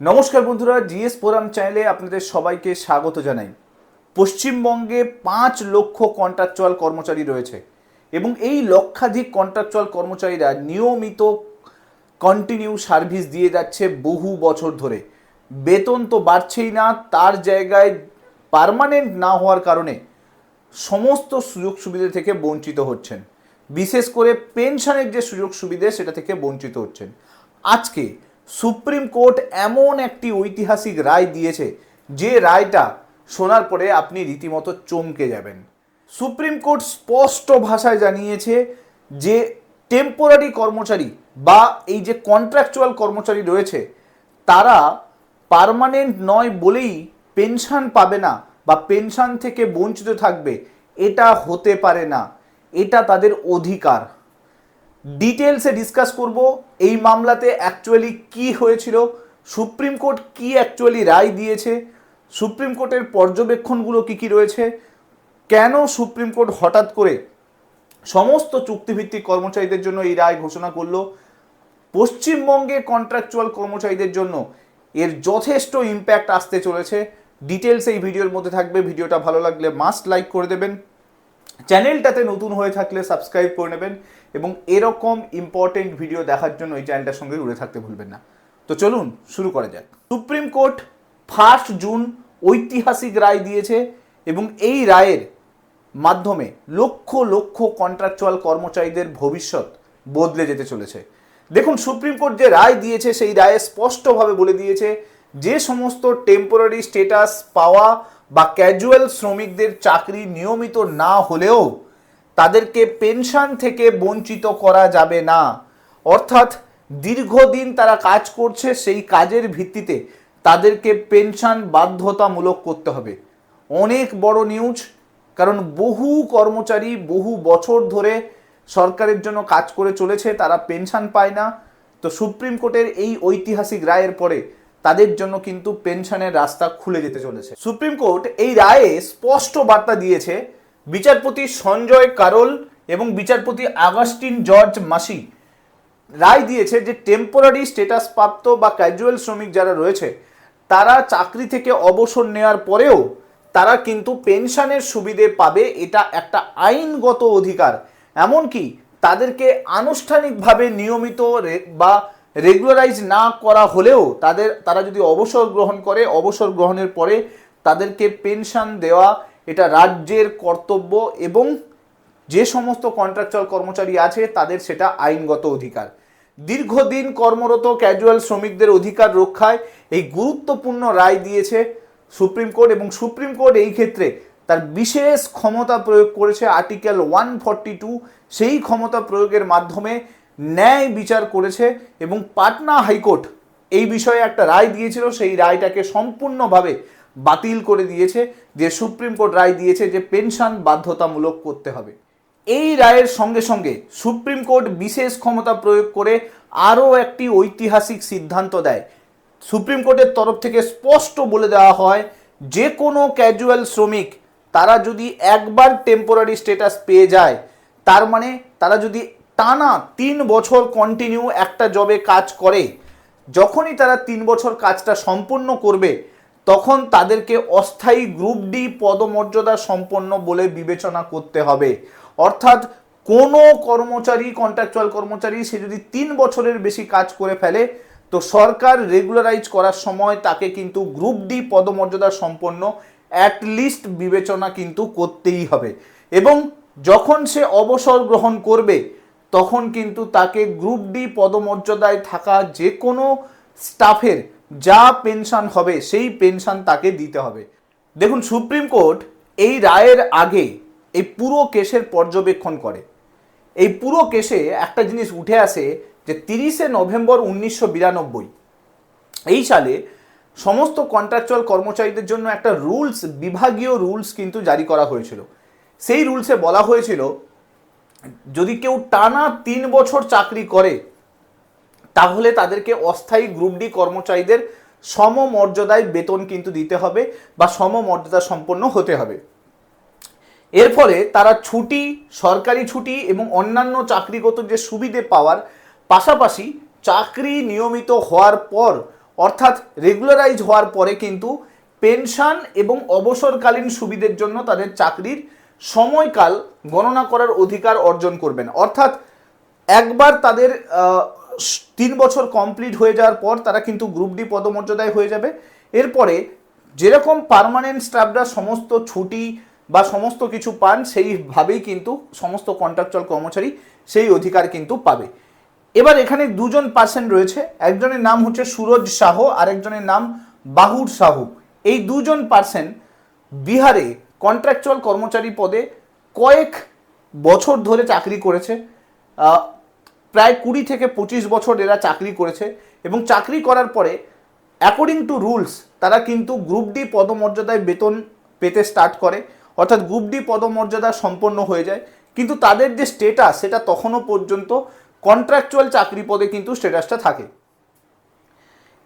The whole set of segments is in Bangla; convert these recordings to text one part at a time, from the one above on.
নমস্কার বন্ধুরা, জিএস ফোরাম চ্যানেলে আপনাদের সবাইকে স্বাগত জানাই। পশ্চিমবঙ্গে 5 লক্ষ কন্ট্রাকচুয়াল কর্মচারী রয়েছে এবং এই লক্ষাধিক কন্ট্রাকচুয়াল কর্মচারীরা নিয়মিত কন্টিনিউ সার্ভিস দিয়ে যাচ্ছে বহু বছর ধরে। বেতন তো বাড়ছেই না, তার জায়গায় পার্মানেন্ট না হওয়ার কারণে সমস্ত সুযোগ সুবিধা থেকে বঞ্চিত হচ্ছেন। বিশেষ করে পেনশনের যে সুযোগ সুবিধে সেটা থেকে বঞ্চিত হচ্ছেন। আজকে সুপ্রিম কোর্ট এমন একটি ঐতিহাসিক রায় দিয়েছে যে রায়টা শোনার পরে আপনি রীতিমতো চমকে যাবেন। সুপ্রিম কোর্ট স্পষ্ট ভাষায় জানিয়েছে যে টেম্পোরারি কর্মচারী বা এই যে কন্ট্রাকচুয়াল কর্মচারী রয়েছে তারা পার্মানেন্ট নয় বলেই পেনশন পাবে না বা পেনশন থেকে বঞ্চিত থাকবে, এটা হতে পারে না, এটা তাদের অধিকার। ডিটেলসে ডিসকাস করব এই মামলাতে অ্যাকচুয়ালি কি হয়েছিল, সুপ্রিম কোর্ট কি অ্যাকচুয়ালি রায় দিয়েছে, সুপ্রিম কোর্টের পর্যবেক্ষণগুলো কি কি রয়েছে, কেন সুপ্রিম কোর্ট হঠাৎ করে সমস্ত চুক্তিভিত্তিক কর্মচারীদের জন্য এই রায় ঘোষণা করলো, পশ্চিমবঙ্গে কন্ট্রাকচুয়াল কর্মচারীদের জন্য এর যথেষ্ট ইম্প্যাক্ট আসতে চলেছে। ডিটেলস এই ভিডিওর মধ্যে থাকবে। ভিডিওটা ভালো লাগলে মাস্ট লাইক করে দেবেন, চ্যানেলটাতে নতুন হয়ে থাকলে সাবস্ক্রাইব করে নেবেন এবং এরকম ইম্পর্টেন্ট ভিডিও দেখার জন্য এই চ্যানেলটার সঙ্গে জুড়ে থাকতে ভুলবেন না। তো চলুন শুরু করা যাক। সুপ্রিম কোর্ট 1 জুন ঐতিহাসিক রায় দিয়েছে এবং এই রায়ের মাধ্যমে লক্ষ লক্ষ কন্ট্রাকচুয়াল কর্মচারীদের ভবিষ্যৎ বদলে যেতে চলেছে। দেখুন, সুপ্রিম কোর্ট যে রায় দিয়েছে সেই রায়ে স্পষ্টভাবে বলে দিয়েছে যে সমস্ত টেম্পোরারি স্ট্যাটাস পাওয়া বা ক্যাজুয়াল শ্রমিকদের চাকরি নিয়মিত না হলেও তাদেরকে পেনশন থেকে বঞ্চিত করা যাবে না। অর্থাৎ দীর্ঘদিন তারা কাজ করছে, সেই কাজের ভিত্তিতে তাদেরকে পেনশন বাধ্যতামূলক করতে হবে। অনেক বড় নিউজ, কারণ বহু কর্মচারী বহু বছর ধরে সরকারের জন্য কাজ করে চলেছে, তারা পেনশন পায় না। তো সুপ্রিম কোর্টের এই ঐতিহাসিক রায়ের পরে তাদের জন্য কিন্তু পেনশনের রাস্তা খুলে যেতে চলেছে। সুপ্রিম কোর্ট এই রায়ে স্পষ্ট বার্তা দিয়েছে। বিচারপতি সঞ্জয় কারোল এবং বিচারপতি আগাস্টিন জর্জ মাসি রায় দিয়েছে যে টেম্পোরারি স্ট্যাটাস প্রাপ্ত বা ক্যাজুয়াল শ্রমিক যারা রয়েছে তারা চাকরি থেকে অবসর নেওয়ার পরেও তারা কিন্তু পেনশনের সুবিধে পাবে, এটা একটা আইনগত অধিকার। এমনকি তাদেরকে আনুষ্ঠানিকভাবে নিয়মিত বা রেগুলারাইজ না করা হলেও তারা যদি অবসর গ্রহণ করে, অবসর গ্রহণের পরে তাদেরকে পেনশন দেওয়া এটা রাজ্যের কর্তব্য এবং যে সমস্ত কন্ট্রাকচুয়াল কর্মচারী আছে তাদের সেটা আইনগত অধিকার। দীর্ঘদিন কর্মরত ক্যাজুয়াল শ্রমিকদের অধিকার রক্ষায় এই গুরুত্বপূর্ণ রায় দিয়েছে সুপ্রিম কোর্ট এবং সুপ্রিম কোর্ট এই ক্ষেত্রে তার বিশেষ ক্ষমতা প্রয়োগ করেছে। আর্টিকেল 142 সেই ক্ষমতা প্রয়োগের মাধ্যমে ন্যায় বিচার করেছে এবং পাটনা হাইকোর্ট এই বিষয়ে একটা রায় দিয়েছিল, সেই রায়টাকে সম্পূর্ণভাবে বাতিল করে দিয়েছে। যে সুপ্রিম কোর্ট রায় দিয়েছে যে পেনশন বাধ্যতামূলক করতে হবে। এই রায়ের সঙ্গে সঙ্গে সুপ্রিম কোর্ট বিশেষ ক্ষমতা প্রয়োগ করে আরও একটি ঐতিহাসিক সিদ্ধান্ত দেয়। সুপ্রিম কোর্টের তরফ থেকে স্পষ্ট বলে দেওয়া হয় যে কোনো ক্যাজুয়াল শ্রমিক তারা যদি একবার টেম্পোরারি স্ট্যাটাস পেয়ে যায়, তার মানে তারা যদি টানা 3 বছর কন্টিনিউ একটা জবে কাজ করে, যখনই তারা 3 বছর কাজটা সম্পূর্ণ করবে তখন তাদেরকে অস্থায়ী গ্রুপ ডি পদমর্যাদা সম্পন্ন বলে বিবেচনা করতে হবে। অর্থাৎ কোনো কর্মচারী, কন্ট্রাকচুয়াল কর্মচারী, সে যদি 3 বছরের বেশি কাজ করে ফেলে তো সরকার রেগুলারাইজ করার সময় তাকে কিন্তু গ্রুপ ডি পদমর্যাদা সম্পন্ন অ্যাটলিস্ট বিবেচনা কিন্তু করতেই হবে এবং যখন সে অবসর গ্রহণ করবে তখন কিন্তু তাকে গ্রুপ ডি পদমর্যাদায় থাকা যে কোনো স্টাফের যা পেনশন হবে সেই পেনশন তাকে দিতে হবে। দেখুন, সুপ্রিম কোর্ট এই রায়ের আগে এই পুরো কেসের পর্যবেক্ষণ করে। এই পুরো কেসে একটা জিনিস উঠে আসে যে 30শে নভেম্বর 1992 এই সালে সমস্ত কন্ট্রাকচুয়াল কর্মচারীদের জন্য একটা রুলস, বিভাগীয় রুলস কিন্তু জারি করা হয়েছিল। সেই রুলসে বলা হয়েছিল যদি কেউ টানা 3 বছর চাকরি করে তাহলে তাদেরকে অস্থায়ী গ্রুপ ডি কর্মচারীদের সমমর্যাদায় বেতন কিন্তু দিতে হবে বা সমমর্যাদা সম্পন্ন হতে হবে। এর ফলে তারা ছুটি, সরকারি ছুটি এবং অন্যান্য চাকরিগত যে সুবিধে পাওয়ার পাশাপাশি চাকরি নিয়মিত হওয়ার পর অর্থাৎ রেগুলারাইজ হওয়ার পরে কিন্তু পেনশন এবং অবসরকালীন সুবিধের জন্য তাদের চাকরির সময়কাল গণনা করার অধিকার অর্জন করবেন। অর্থাৎ একবার তাদের 3 বছর কমপ্লিট হয়ে যাওয়ার পর তারা কিন্তু গ্রুপ ডি পদমর্যাদায় হয়ে যাবে। এরপরে যেরকম পার্মানেন্ট স্টাফরা সমস্ত ছুটি বা সমস্ত কিছু পান, সেইভাবেই কিন্তু সমস্ত কন্ট্রাকচুয়াল কর্মচারী সেই অধিকার কিন্তু পাবে। এবার এখানে দুজন পার্সন রয়েছে, একজনের নাম হচ্ছে সুরজ শাহ আর একজনের নাম বাহুর সাহু। এই দুজন পার্সন বিহারে কন্ট্রাকচুয়াল কর্মচারী পদে কয়েক বছর ধরে চাকরি করেছে, প্রায় 20 থেকে 25 বছর এরা চাকরি করেছে এবং চাকরি করার পরে অ্যাকর্ডিং টু রুলস তারা কিন্তু গ্রুপ ডি পদমর্যাদায় বেতন পেতে স্টার্ট করে, অর্থাৎ গ্রুপ ডি পদমর্যাদা সম্পন্ন হয়ে যায়, কিন্তু তাদের যে স্টেটাস সেটা তখনও পর্যন্ত কন্ট্রাকচুয়াল চাকরি পদে কিন্তু স্টেটাসটা থাকে।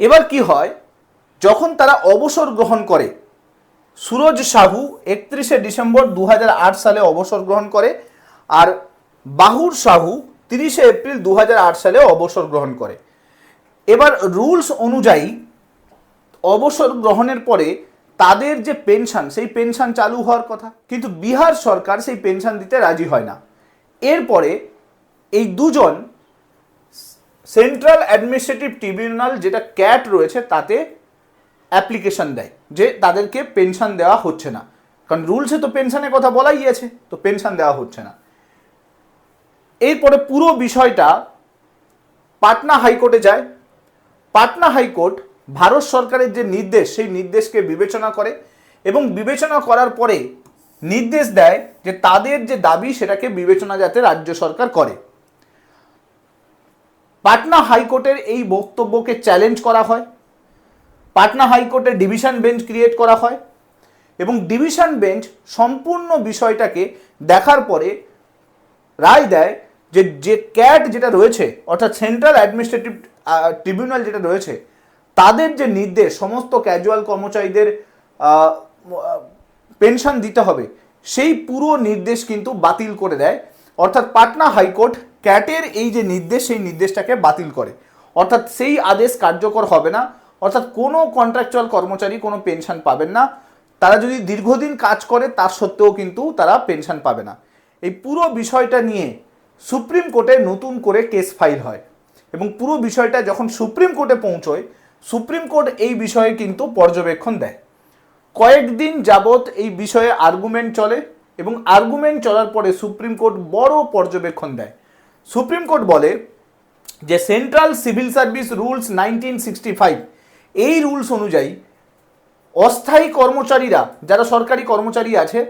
এবার কি হয়, যখন তারা অবসর গ্রহণ করে, সুরজ সাহু 31শে ডিসেম্বর 2008 সালে অবসর গ্রহণ করে আর বাহুর সাহু 30শে এপ্রিল 2008 সালে অবসর গ্রহণ করে। এবার রুলস অনুযায়ী অবসর গ্রহণের পরে তাদের যে পেনশন, সেই পেনশন চালু হওয়ার কথা, কিন্তু বিহার সরকার সেই পেনশন দিতে রাজি হয় না। এরপরে এই দুজন সেন্ট্রাল অ্যাডমিনিস্ট্রেটিভ ট্রিবিউনাল যেটা ক্যাট রয়েছে তাতে অ্যাপ্লিকেশন দেয় যে তাদেরকে পেনশন দেওয়া হচ্ছে না, কারণ রুলসে তো পেনশনের কথা বলাই আছে, তো পেনশন দেওয়া হচ্ছে না। এরপরে পুরো বিষয়টা পাটনা হাইকোর্টে যায়। পাটনা হাইকোর্ট ভারত সরকারের যে নির্দেশ, সেই নির্দেশকে বিবেচনা করে এবং বিবেচনা করার পরে নির্দেশ দেয় যে তাদের যে দাবি সেটাকে বিবেচনা যাতে রাজ্য সরকার করে। পাটনা হাইকোর্টের এই বক্তব্যকে চ্যালেঞ্জ করা হয়, পাটনা হাইকোর্টের ডিভিশন বেঞ্চ ক্রিয়েট করা হয় এবং ডিভিশন বেঞ্চ সম্পূর্ণ বিষয়টাকে দেখার পরে রায় দেয় যে যে ক্যাট যেটা রয়েছে, অর্থাৎ সেন্ট্রাল অ্যাডমিনিস্ট্রেটিভ ট্রিবিউনাল যেটা রয়েছে, তাদের যে নির্দেশ সমস্ত ক্যাজুয়াল কর্মচারীদের পেনশন দিতে হবে, সেই পুরো নির্দেশ কিন্তু বাতিল করে দেয়। অর্থাৎ পাটনা হাইকোর্ট ক্যাটের এই যে নির্দেশ, সেই নির্দেশটাকে বাতিল করে, অর্থাৎ সেই আদেশ কার্যকর হবে না। অর্থাৎ কোনো কন্ট্রাকচুয়াল কর্মচারী কোনো পেনশন পাবেন না, তারা যদি দীর্ঘদিন কাজ করে তার সত্ত্বেও কিন্তু তারা পেনশন পাবে না। এই পুরো বিষয়টা নিয়ে সুপ্রিম কোর্টে নতুন করে কেস ফাইল হয় এবং পুরো বিষয়টা যখন সুপ্রিম কোর্টে পৌঁছয়, সুপ্রিম কোর্ট এই বিষয়ে কিন্তু পর্যবেক্ষণ দেয়। কয়েকদিন যাবৎ এই বিষয়ে আর্গুমেন্ট চলে এবং আর্গুমেন্ট চলার পরে সুপ্রিম কোর্ট বড় পর্যবেক্ষণ দেয়। সুপ্রিম কোর্ট বলে যে সেন্ট্রাল সিভিল সার্ভিস রুলস 1965, এই রুলস অনুযায়ী অস্থায়ী কর্মচারীরা, যারা সরকারি কর্মচারী আছে,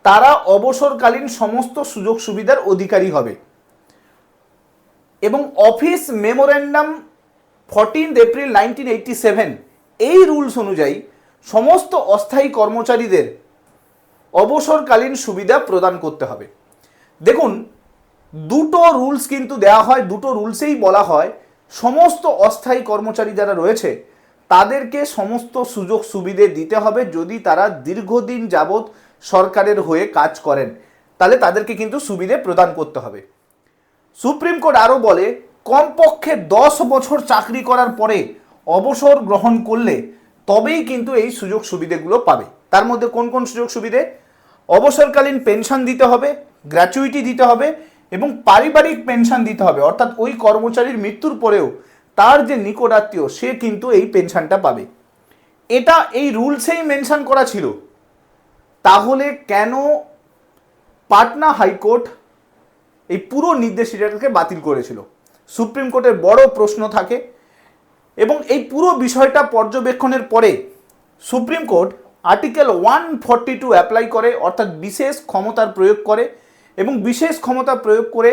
তারা অবসরকালীন সমস্ত সুযোগ সুবিধার অধিকারী হবে এবং অফিস মেমোরেন্ডাম 14 এপ্রিল 1987 এই রুলস অনুযায়ী সমস্ত অস্থায়ী কর্মচারীদের অবসরকালীন সুবিধা প্রদান করতে হবে। দেখুন, দুটো রুলস কিন্তু দেওয়া হয়, দুটো রুলসেই বলা হয় সমস্ত অস্থায়ী কর্মচারী যারা রয়েছে তাদেরকে সমস্ত সুযোগ সুবিধে দিতে হবে। যদি তারা দীর্ঘদিন যাবৎ সরকারের হয়ে কাজ করেন তাহলে তাদেরকে কিন্তু সুবিধে প্রদান করতে হবে। সুপ্রিম কোর্ট আরও বলে কমপক্ষে 10 বছর চাকরি করার পরে অবসর গ্রহণ করলে তবেই কিন্তু এই সুযোগ সুবিধেগুলো পাবে। তার মধ্যে কোন কোন সুযোগ সুবিধে? অবসরকালীন পেনশন দিতে হবে, গ্র্যাচুইটি দিতে হবে এবং পারিবারিক পেনশন দিতে হবে, অর্থাৎ ওই কর্মচারীর মৃত্যুর পরেও তার যে নিকটাত্মীয় সে কিন্তু এই পেনশনটা পাবে। এটা এই রুলসেই মেনশন করা ছিল, তাহলে কেন পাটনা হাইকোর্ট এই পুরো নির্দেশিকাটাকে বাতিল করেছিল? সুপ্রিম কোর্টের বড় প্রশ্ন থাকে এবং এই পুরো বিষয়টা পর্যবেক্ষণের পরে সুপ্রিম কোর্ট আর্টিকেল 142 অ্যাপ্লাই করে, অর্থাৎ বিশেষ ক্ষমতার প্রয়োগ করে এবং বিশেষ ক্ষমতা প্রয়োগ করে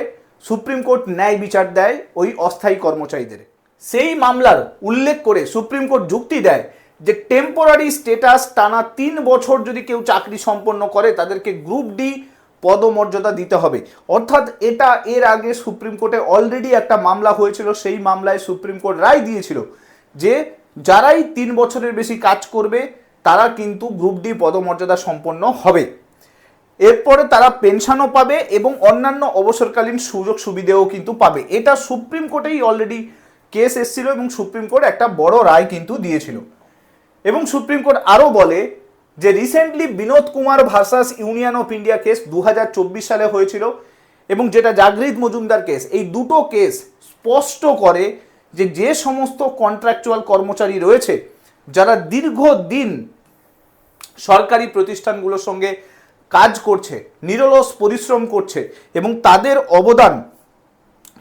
সুপ্রিম কোর্ট ন্যায় বিচার দেয় ওই অস্থায়ী কর্মচারীদের। সেই মামলার উল্লেখ করে সুপ্রিম কোর্ট যুক্তি দেয় যে টেম্পোরারি স্ট্যাটাস টানা 3 বছর যদি কেউ চাকরি সম্পন্ন করে তাদেরকে গ্রুপ ডি পদমর্যাদা দিতে হবে। অর্থাৎ এটা এর আগে সুপ্রিম কোর্টে অলরেডি একটা মামলা হয়েছিল, সেই মামলায় সুপ্রিম কোর্ট রায় দিয়েছিল যে যারাই 3 বছরের বেশি কাজ করবে তারা কিন্তু গ্রুপ ডি পদমর্যাদা সম্পন্ন হবে, এরপরে তারা পেনশনও পাবে এবং অন্যান্য অবসরকালীন সুযোগ সুবিধাও কিন্তু পাবে। এটা সুপ্রিম কোর্টেই অলরেডি কেস এসেছিল এবং সুপ্রিম কোর্ট একটা বড় রায় কিন্তু দিয়েছিল। এবং সুপ্রিম কোর্ট আরও বলে যে recently Binod Kumar versus Union of India case 2024 সালে হয়েছিল এবং যেটা জাগৃত মজুমদার কেস, এই দুটো কেস স্পষ্ট করে যে যে সমস্ত কন্ট্রাকচুয়াল কর্মচারী রয়েছে যারা দীর্ঘদিন সরকারি প্রতিষ্ঠানগুলোর সঙ্গে কাজ করছে, নিরলস পরিশ্রম করছে এবং তাদের অবদান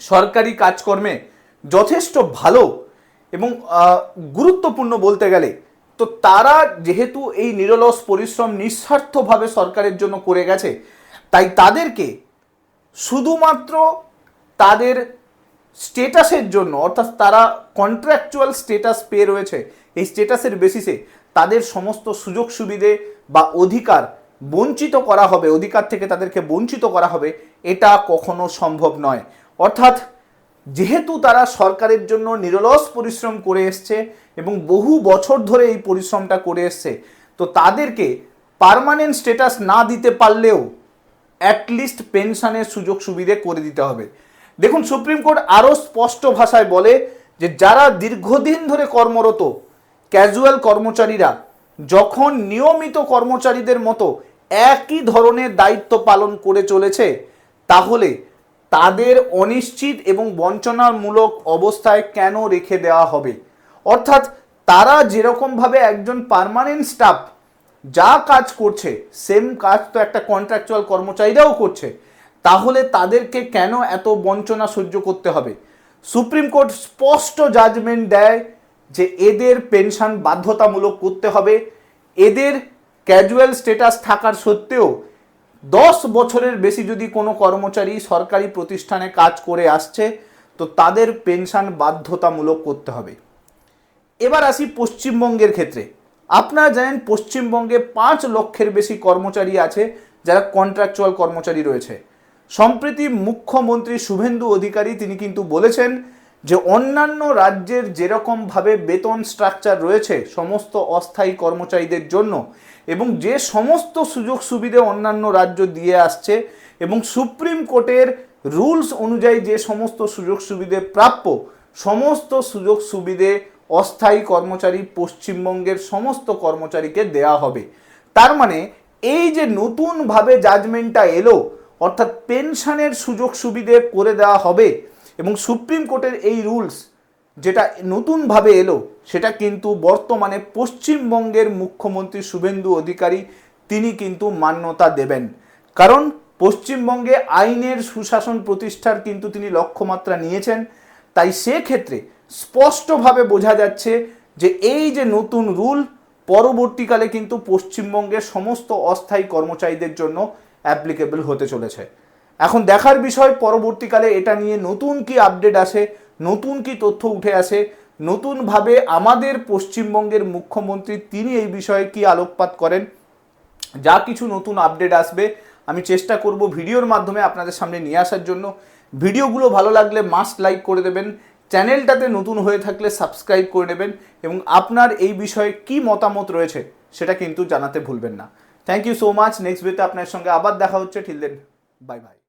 সরকারি কাজকর্মে যথেষ্ট ভালো এবং গুরুত্বপূর্ণ বলতে গেলে, তো তারা যেহেতু এই নিরলস পরিশ্রম নিঃস্বার্থভাবে সরকারের জন্য করে গেছে, তাই তাদেরকে শুধুমাত্র তাদের স্টেটাসের জন্য, অর্থাৎ তারা কন্ট্রাকচুয়াল স্টেটাস পেয়ে রয়েছে, এই স্টেটাসের বেসিসে তাদের সমস্ত সুযোগ সুবিধে বা অধিকার বঞ্চিত করা হবে, অধিকার থেকে তাদেরকে বঞ্চিত করা হবে, এটা কখনো সম্ভব নয়। অর্থাৎ যেহেতু তারা সরকারের জন্য নিরলস পরিশ্রম করে এসছে এবং বহু বছর ধরে এই পরিশ্রমটা করে এসছে, তো তাদেরকে পার্মানেন্ট স্ট্যাটাস না দিতে পারলেও অ্যাটলিস্ট পেনশনের সুযোগ সুবিধে করে দিতে হবে। দেখুন, সুপ্রিম কোর্ট আরও স্পষ্ট ভাষায় বলে যে যারা দীর্ঘদিন ধরে কর্মরত ক্যাজুয়াল কর্মচারীরা যখন নিয়মিত কর্মচারীদের মতো একই ধরনের দায়িত্ব পালন করে চলেছে, তাহলে তাদের অনিশ্চিত এবং বঞ্চনামূলক অবস্থায় কেন রেখে দেওয়া হবে। অর্থাৎ তারা যেরকমভাবে একজন পার্মানেন্ট স্টাফ যা কাজ করছে সেম কাজ তো একটা কন্ট্রাকচুয়াল কর্মচারীরাও করছে, তাহলে তাদেরকে কেন এত বঞ্চনা সহ্য করতে হবে। সুপ্রিম কোর্ট স্পষ্ট জাজমেন্ট দেয় যে এদের পেনশন বাধ্যতামূলক করতে হবে। এদের ক্যাজুয়াল স্ট্যাটাস থাকার সত্ত্বেও 10 বছরের বেশি যদি কোনো কর্মচারী সরকারি প্রতিষ্ঠানে কাজ করে আসছে, তো তাদের পেনশন বাধ্যতামূলক করতে হবে। এবার আসি পশ্চিমবঙ্গের ক্ষেত্রে। আপনারা জানেন পশ্চিমবঙ্গে 5 লক্ষের বেশি কর্মচারী আছে যারা কন্ট্রাকচুয়াল কর্মচারী রয়েছে। সম্প্রতি মুখ্যমন্ত্রী শুভেন্দু অধিকারী তিনি কিন্তু বলেছেন যে অন্যান্য রাজ্যের যেরকমভাবে বেতন স্ট্রাকচার রয়েছে সমস্ত অস্থায়ী কর্মচারীদের জন্য, এবং যে সমস্ত সুযোগ সুবিধে অন্যান্য রাজ্য দিয়ে আসছে এবং সুপ্রিম কোর্টের রুলস অনুযায়ী যে সমস্ত সুযোগ সুবিধে প্রাপ্য, সমস্ত সুযোগ সুবিধে অস্থায়ী কর্মচারী পশ্চিমবঙ্গের সমস্ত কর্মচারীকে দেয়া হবে। তার মানে এই যে নতুনভাবে জাজমেন্টটা এলো, অর্থাৎ পেনশনের সুযোগ সুবিধে করে দেওয়া হবে এবং সুপ্রিম কোর্টের এই রুলস যেটা নতুনভাবে এলো, সেটা কিন্তু বর্তমানে পশ্চিমবঙ্গের মুখ্যমন্ত্রী শুভেন্দু অধিকারী তিনি কিন্তু মান্যতা দেবেন। কারণ পশ্চিমবঙ্গে আইনের সুশাসন প্রতিষ্ঠার কিন্তু তিনি লক্ষ্যমাত্রা নিয়েছেন। তাই সেক্ষেত্রে স্পষ্টভাবে বোঝা যাচ্ছে যে এই যে নতুন রুল পরবর্তীকালে কিন্তু পশ্চিমবঙ্গের সমস্ত অস্থায়ী কর্মচারীদের জন্য অ্যাপ্লিকেবল হতে চলেছে। এখন দেখার বিষয় পরবর্তীকালে এটা নিয়ে নতুন কি আপডেট আসে, নতুন কি তথ্য উঠে আসে, নতুনভাবে আমাদের পশ্চিমবঙ্গের মুখ্যমন্ত্রী তিনি এই বিষয়ে কি আলোকপাত করেন। যা কিছু নতুন আপডেট আসবে আমি চেষ্টা করব ভিডিওর মাধ্যমে আপনাদের সামনে নিয়ে আসার জন্য। ভিডিওগুলো ভালো লাগলে মাস্ট লাইক করে দেবেন, চ্যানেলটাতে নতুন হয়ে থাকলে সাবস্ক্রাইব করে নেবেন এবং আপনার এই বিষয়ে কি মতামত রয়েছে সেটা কিন্তু জানাতে ভুলবেন না। Thank you so much. Next ভিডিওতে আপনার সঙ্গে আবার দেখা হচ্ছে। Till then, bye by.